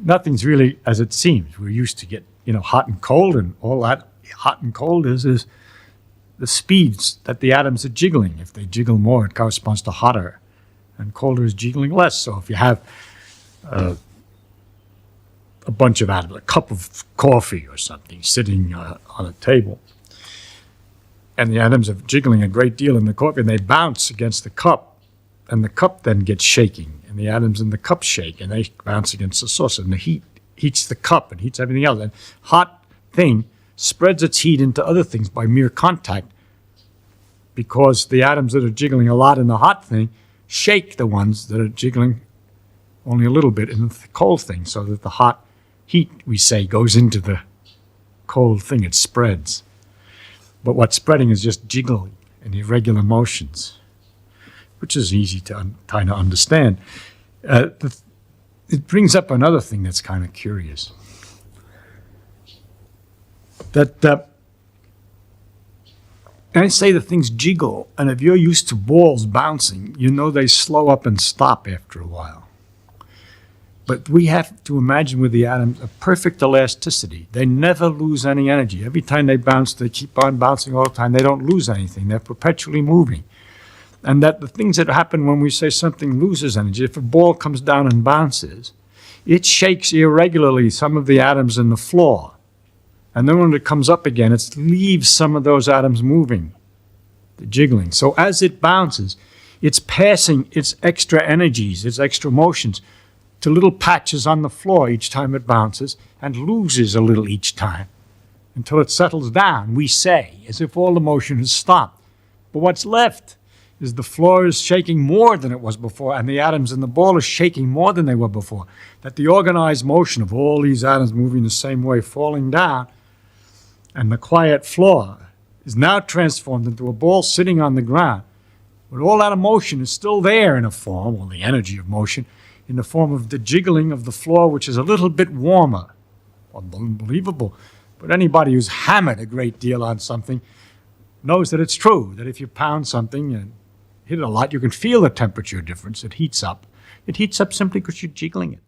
nothing's really as it seems. We're used to get, hot and cold, and all that hot and cold is the speeds that the atoms are jiggling. If they jiggle more, it corresponds to hotter, and colder is jiggling less. So if you have a bunch of atoms, a cup of coffee or something sitting on a table, and the atoms are jiggling a great deal in the coffee, and they bounce against the cup, and the cup then gets shaking, and the atoms in the cup shake, and they bounce against the saucer, and the heat heats the cup and heats everything else. And hot thing spreads its heat into other things by mere contact, because the atoms that are jiggling a lot in the hot thing shake the ones that are jiggling only a little bit in the cold thing, so that the hot heat, we say, goes into the cold thing. It spreads. But what's spreading is just jiggling and irregular motions, which is easy to kind of understand. It brings up another thing that's kind of curious. That I say the things jiggle, and if you're used to balls bouncing, they slow up and stop after a while. But we have to imagine with the atoms a perfect elasticity. They never lose any energy. Every time they bounce, they keep on bouncing all the time. They don't lose anything. They're perpetually moving. And that the things that happen when we say something loses energy, if a ball comes down and bounces, it shakes irregularly some of the atoms in the floor. And then when it comes up again, it leaves some of those atoms moving, the jiggling. So as it bounces, it's passing its extra energies, its extra motions, to little patches on the floor each time it bounces, and loses a little each time until it settles down, we say, as if all the motion has stopped. But what's left is the floor is shaking more than it was before, and the atoms in the ball are shaking more than they were before. That the organized motion of all these atoms moving the same way, falling down, and the quiet floor is now transformed into a ball sitting on the ground. But all that motion is still there in a form, or the energy of motion, in the form of the jiggling of the floor, which is a little bit warmer. Unbelievable. But anybody who's hammered a great deal on something knows that it's true, that if you pound something and hit it a lot, you can feel the temperature difference. It heats up. It heats up simply because you're jiggling it.